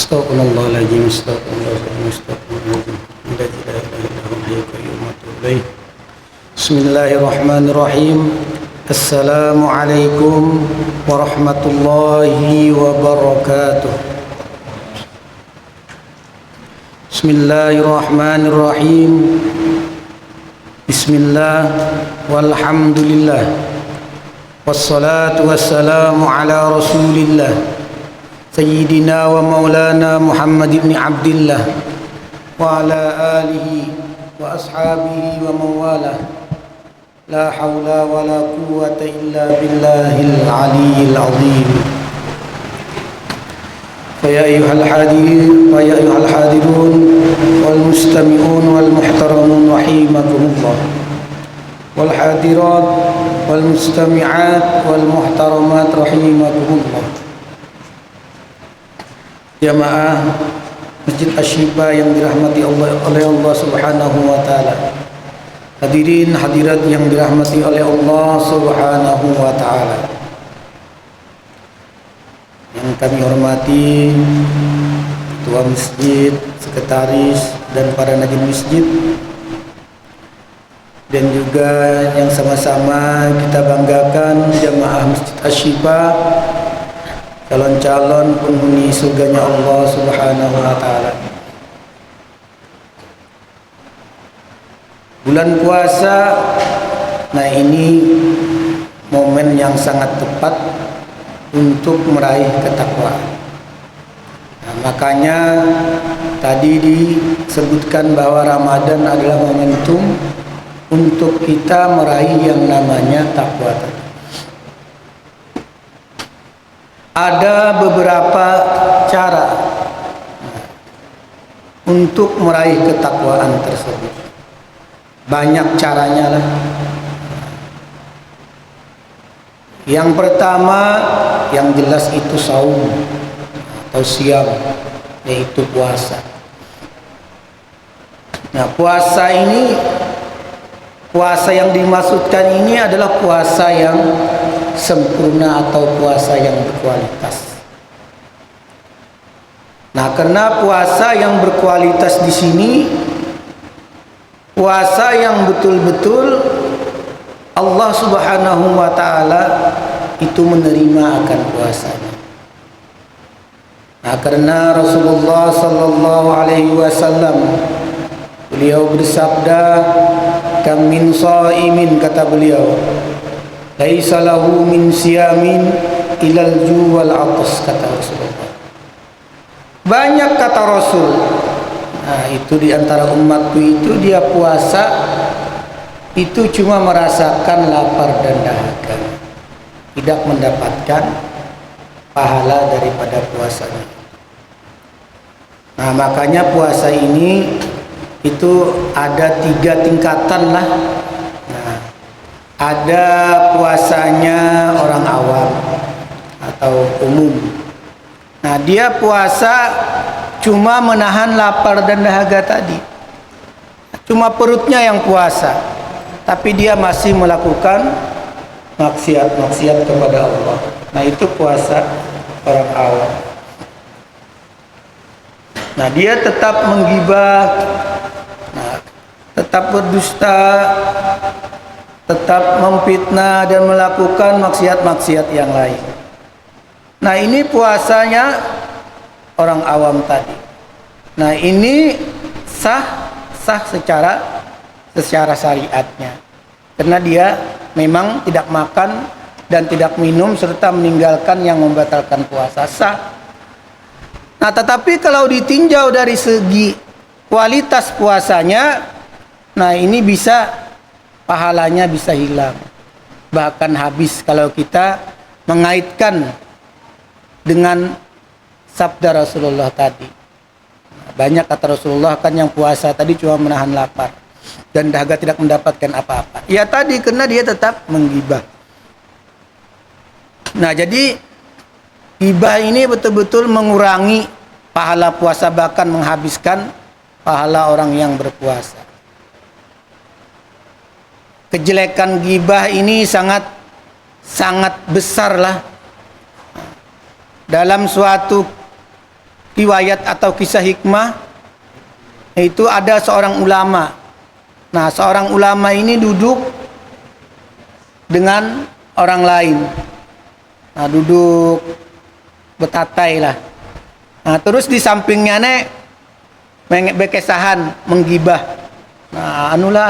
Astaghfirullahaladzim, astaghfirullahaladzim, astaghfirullahaladzim. La ilaha illallah wal hayyul qayyum wa atubu ilaih. Bismillahirrahmanirrahim. Assalamualaikum warahmatullahi wabarakatuh. Bismillahirrahmanirrahim. Bismillah walhamdulillah. Wassalatu wassalamu ala rasulillah Sayyidina wa maulana Muhammad ibn Abdillah wa ala alihi wa ashabihi wa mawalah. La hawla wa la quwwata illa billahil aliyyil azim. Ya ayyuhal hadirun wal mustami'un wal muhtaramun rahimakumullah. Wal hadirat wal mustami'at wal muhtaramat rahimakumullah. Jamaah Masjid Asy-Syifa yang dirahmati oleh Allah Subhanahu wa taala. Hadirin hadirat yang dirahmati oleh Allah Subhanahu wa taala. Yang kami hormati ketua masjid, sekretaris dan para najib masjid, dan juga yang sama-sama kita banggakan jamaah Masjid Asy-Syifa, calon-calon penghuni surganya Allah Subhanahu wa taala. Bulan puasa, nah ini momen yang sangat tepat untuk meraih ketakwaan. Nah, makanya tadi disebutkan bahwa Ramadan adalah momentum untuk kita meraih yang namanya takwa. Ada beberapa cara untuk meraih ketakwaan tersebut. Banyak caranya lah. Yang pertama, yang jelas itu saum atau siam, yaitu puasa. Nah, puasa yang dimaksudkan ini adalah puasa yang sempurna atau puasa yang berkualitas. Nah, karena puasa yang berkualitas di sini puasa yang betul-betul Allah Subhanahu wa taala itu menerima akan puasanya. Nah, karena Rasulullah sallallahu alaihi wasallam beliau bersabda, "Kam min shaimin," kata beliau, "laisa lahu min siyamin ilal ju' wal 'atas," kata Rasulullah. Banyak kata Rasul. Nah, itu di antara umatku itu dia puasa itu cuma merasakan lapar dan dahaga, tidak mendapatkan pahala daripada puasanya. Nah, makanya puasa ini itu ada 3 tingkatan lah. Nah, ada puasanya orang awam atau umum. Nah, dia puasa cuma menahan lapar dan dahaga tadi. Cuma perutnya yang puasa, tapi dia masih melakukan maksiat kepada Allah. Nah, itu puasa orang awam. Nah, dia tetap menggibah, tetap berdusta, tetap memfitnah dan melakukan maksiat-maksiat yang lain. Nah, ini puasanya orang awam tadi. Nah, ini sah secara syariatnya, karena dia memang tidak makan dan tidak minum serta meninggalkan yang membatalkan puasa, sah. Nah, tetapi kalau ditinjau dari segi kualitas puasanya, nah ini bisa pahalanya bisa hilang, bahkan habis kalau kita mengaitkan dengan sabda Rasulullah tadi. Banyak kata Rasulullah kan yang puasa tadi cuma menahan lapar dan dahaga tidak mendapatkan apa-apa. Ya tadi karena dia tetap menggibah. Nah, jadi gibah ini betul-betul mengurangi pahala puasa, bahkan menghabiskan pahala orang yang berpuasa. Kejelekan gibah ini sangat besar lah. Dalam suatu riwayat atau kisah hikmah, yaitu ada seorang ulama. Nah, seorang ulama ini duduk dengan orang lain. Nah, duduk betatai lah. Nah, terus di sampingnya bekesahan, menggibah. Nah, anulah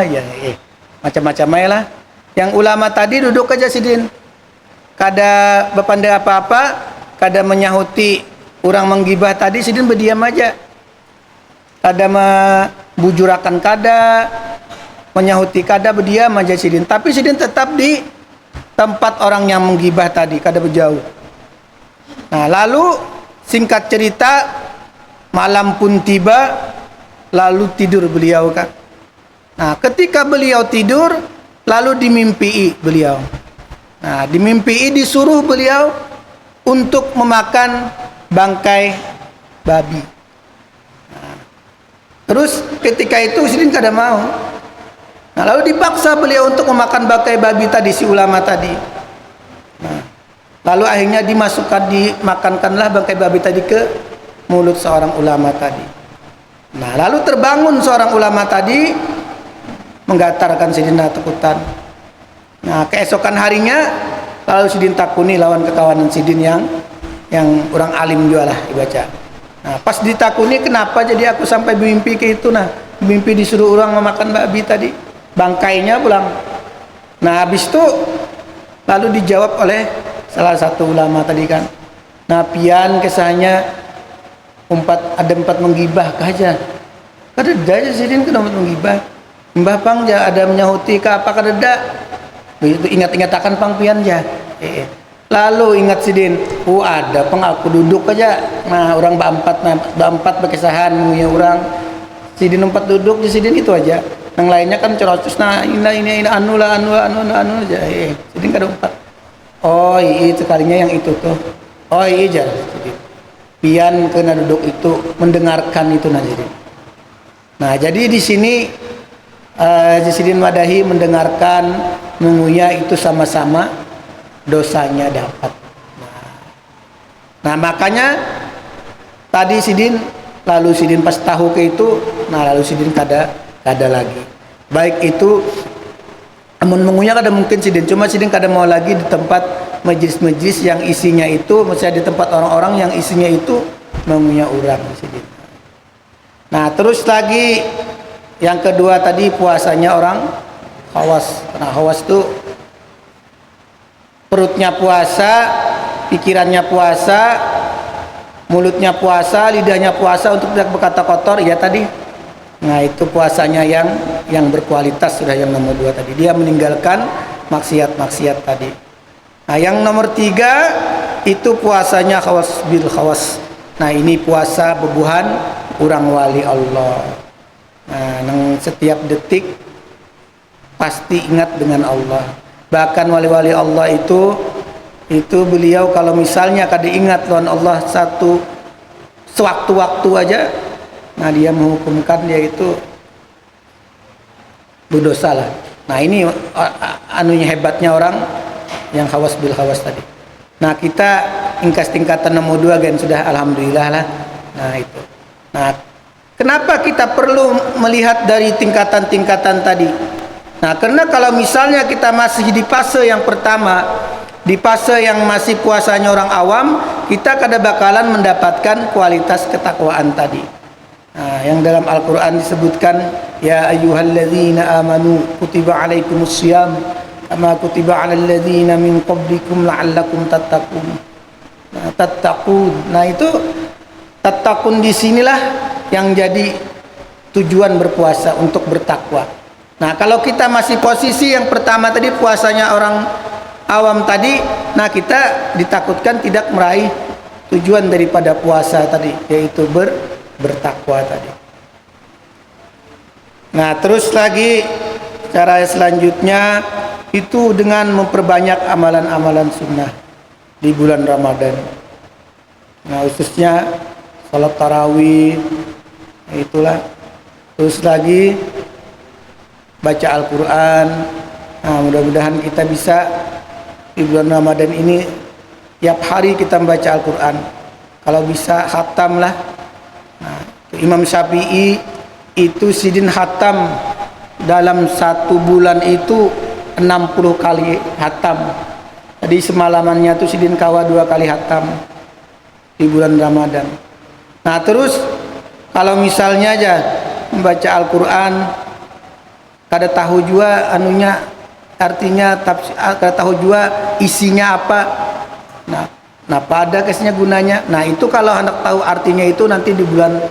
ya. Macam-macam aja lah. Yang ulama tadi duduk aja sidin. Kada berpandai apa-apa, kada menyahuti orang menggibah tadi, sidin berdiam aja. Kada membujurakan, kada menyahuti, kada berdiam aja sidin. Tapi sidin tetap di tempat orang yang menggibah tadi, kada berjauh. Nah, lalu singkat cerita, malam pun tiba, lalu tidur beliau kan. Nah, ketika beliau tidur, lalu dimimpii beliau. Nah, dimimpii disuruh beliau untuk memakan bangkai babi. Nah, terus ketika itu sidin kada mau. Nah, lalu dipaksa beliau untuk memakan bangkai babi tadi, si ulama tadi. Nah, lalu akhirnya dimakankanlah bangkai babi tadi ke mulut seorang ulama tadi. Nah, lalu terbangun seorang ulama tadi, menggatarkan sidin takutan. Nah, keesokan harinya lalu sidin takuni lawan kekawanan sidin yang orang alim juga lah dibaca. Nah, pas ditakuni kenapa jadi aku sampai mimpi ke itu, nah mimpi disuruh orang memakan babi tadi, bangkainya pulang. Nah, habis itu lalu dijawab oleh salah satu ulama tadi kan. Nah, pian kesahnya ada empat menggibah kaja. Kada aja sidin kena menggibah. Mbah pang ja ada menyahuti ke apa kada dak. Begitu ingat-ingat akan pang pian ja. Lalu ingat sidin, ada pang aku duduk aja. Nah, orang berempat berkesahan punya orang. Sidin empat duduk di sidin itu aja. Yang lainnya kan cerocos, nah ini anu aja. Sidin kada empat. Oh, itu kalinya yang itu tuh. Oh, iya ja. Pian kena duduk itu mendengarkan itu nah jadi. Nah, jadi di sini Sidin Madahi mendengarkan, mengunyah itu sama-sama dosanya dapat. Nah, makanya tadi sidin, lalu sidin pas tahu ke itu, nah lalu sidin kada lagi. Baik itu mengunyah kada mungkin sidin, cuma sidin kada mau lagi di tempat majlis-majlis yang isinya itu, maksudnya di tempat orang-orang yang isinya itu mengunyah orang sidin. Nah, terus lagi yang kedua tadi puasanya orang khawas. Nah, khawas itu perutnya puasa, pikirannya puasa, mulutnya puasa, lidahnya puasa untuk tidak berkata kotor, ya tadi. Nah, itu puasanya yang berkualitas, sudah yang nomor 2 tadi. Dia meninggalkan maksiat-maksiat tadi. Nah, yang nomor 3 itu puasanya khawas bil khawas. Nah, ini puasa bebuhan orang wali Allah. Nah, nang setiap detik pasti ingat dengan Allah. Bahkan wali-wali Allah itu beliau kalau misalnya kada ingat lawan Allah satu sewaktu-waktu aja, nah dia menghukumkan dia itu berdosa lah. Nah, ini anunya hebatnya orang yang khawas bil khawas tadi. Nah, kita ingkas tingkatan nomor 2 kan sudah alhamdulillah lah. Nah, itu. Nah, kenapa kita perlu melihat dari tingkatan-tingkatan tadi? Nah, karena kalau misalnya kita masih di fase yang pertama, di fase yang masih puasanya orang awam, kita kada bakalan mendapatkan kualitas ketakwaan tadi. Nah, yang dalam Al-Quran disebutkan, ya ayyuhalladzina amanu kutiba alaikumussyiyam kama kutiba alal ladzina min qablikum la'allakum tattaqun. Nah, tattaqun. Nah, itu tattaqun di sinilah yang jadi tujuan berpuasa, untuk bertakwa. Nah, kalau kita masih posisi yang pertama tadi, puasanya orang awam tadi, nah kita ditakutkan tidak meraih tujuan daripada puasa tadi, yaitu bertakwa tadi. Nah, terus lagi cara selanjutnya itu dengan memperbanyak amalan-amalan sunnah di bulan Ramadan. Nah, khususnya salat tarawih, itulah. Terus lagi baca Al-Quran. Nah, mudah-mudahan kita bisa di bulan Ramadan ini tiap hari kita membaca Al-Quran. kalau bisa khatam lah. Nah, Imam Syafi'i itu sidin khatam dalam 1 bulan itu 60 kali khatam. Jadi semalamannya itu sidin kawa 2 kali khatam di bulan Ramadan. Nah terus kalau misalnya aja membaca Al-Quran kada tahu juga anunya artinya, kada tahu juga isinya apa. Nah pada kesnya gunanya. Nah itu kalau anak tahu artinya itu nanti di bulan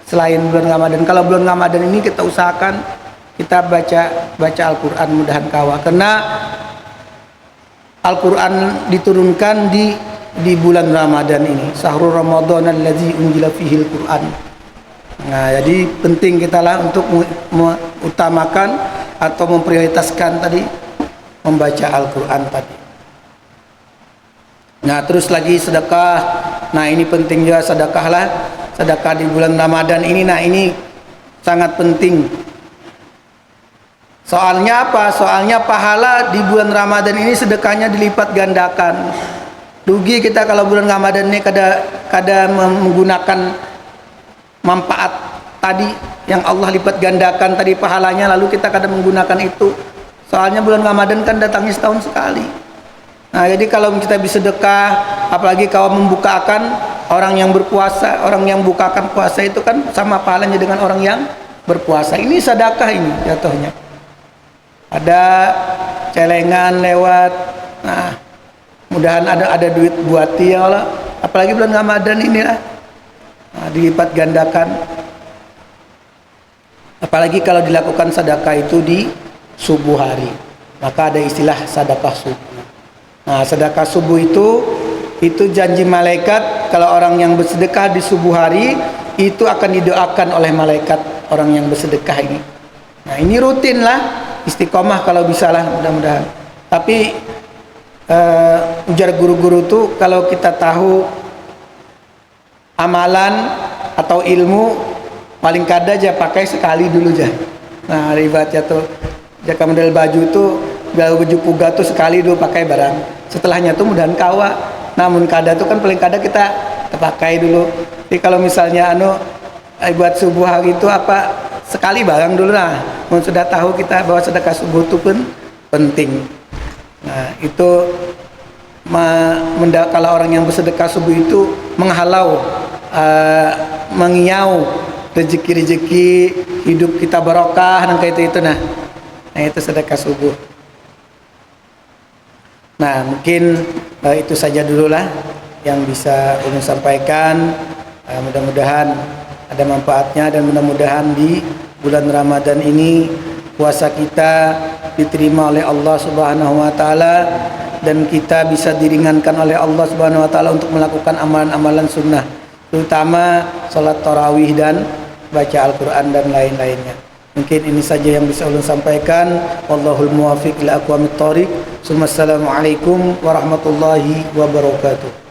selain bulan Ramadan. Kalau bulan Ramadan ini kita usahakan kita baca Al-Quran mudahan kawa, karena Al-Quran diturunkan di bulan Ramadan ini. Syahrul Ramadan allazi unzila fihil Quran. Nah jadi penting kita lah untuk mengutamakan atau memprioritaskan tadi membaca Al-Quran tadi. Nah terus lagi sedekah. Nah ini penting juga sedekah lah, sedekah di bulan Ramadan ini. Nah ini sangat penting. Soalnya apa? Soalnya pahala di bulan Ramadan ini sedekahnya dilipat gandakan. Rugi kita kalau bulan Ramadan ini kada menggunakan manfaat tadi yang Allah lipat gandakan tadi pahalanya, lalu kita kada menggunakan itu. Soalnya bulan Ramadan kan datangnya setahun sekali. Nah jadi kalau kita bisa sedekah, apalagi kalau membukakan orang yang berpuasa, orang yang bukakan puasa itu kan sama pahalanya dengan orang yang berpuasa. Ini sedekah ini jatuhnya. Ada celengan lewat. Nah mudahan ada duit buat dia Allah, apalagi bulan Ramadan ini lah. Nah, dilipat gandakan. Apalagi kalau dilakukan sedekah itu di subuh hari, maka ada istilah sedekah subuh. Nah sedekah subuh itu janji malaikat kalau orang yang bersedekah di subuh hari itu akan didoakan oleh malaikat orang yang bersedekah ini. Nah ini rutin lah, istiqomah kalau bisa lah mudah-mudahan. Tapi ujar guru-guru tuh kalau kita tahu amalan atau ilmu paling kada aja pakai sekali dulu aja. Nah ribatnya tuh jika model baju tuh baju puga tuh sekali dulu pakai barang. Setelahnya tuh mudahan kawa. Namun kada tuh kan paling kada kita pakai dulu. Jadi kalau misalnya buat subuh hari itu apa sekali barang dulu lah. Sudah tahu kita bahwa sedekah subuh itu pun penting. Nah itu kalau orang yang bersedekah subuh itu menghalau, mengiau rezeki-rezeki hidup kita barokah dan kayak itu. Nah itu sedekah subuh. Nah mungkin itu saja dulu lah yang bisa ulun sampaikan. Mudah-mudahan ada manfaatnya dan mudah-mudahan di bulan Ramadan ini puasa kita diterima oleh Allah Subhanahu wa taala dan kita bisa diringankan oleh Allah Subhanahu wa taala untuk melakukan amalan-amalan sunnah, terutama salat tarawih dan baca Al-Qur'an dan lain-lainnya. Mungkin ini saja yang bisa ulun sampaikan. Wallahul muwaffiq ila aqwamit thoriq. Assalamualaikum warahmatullahi wabarakatuh.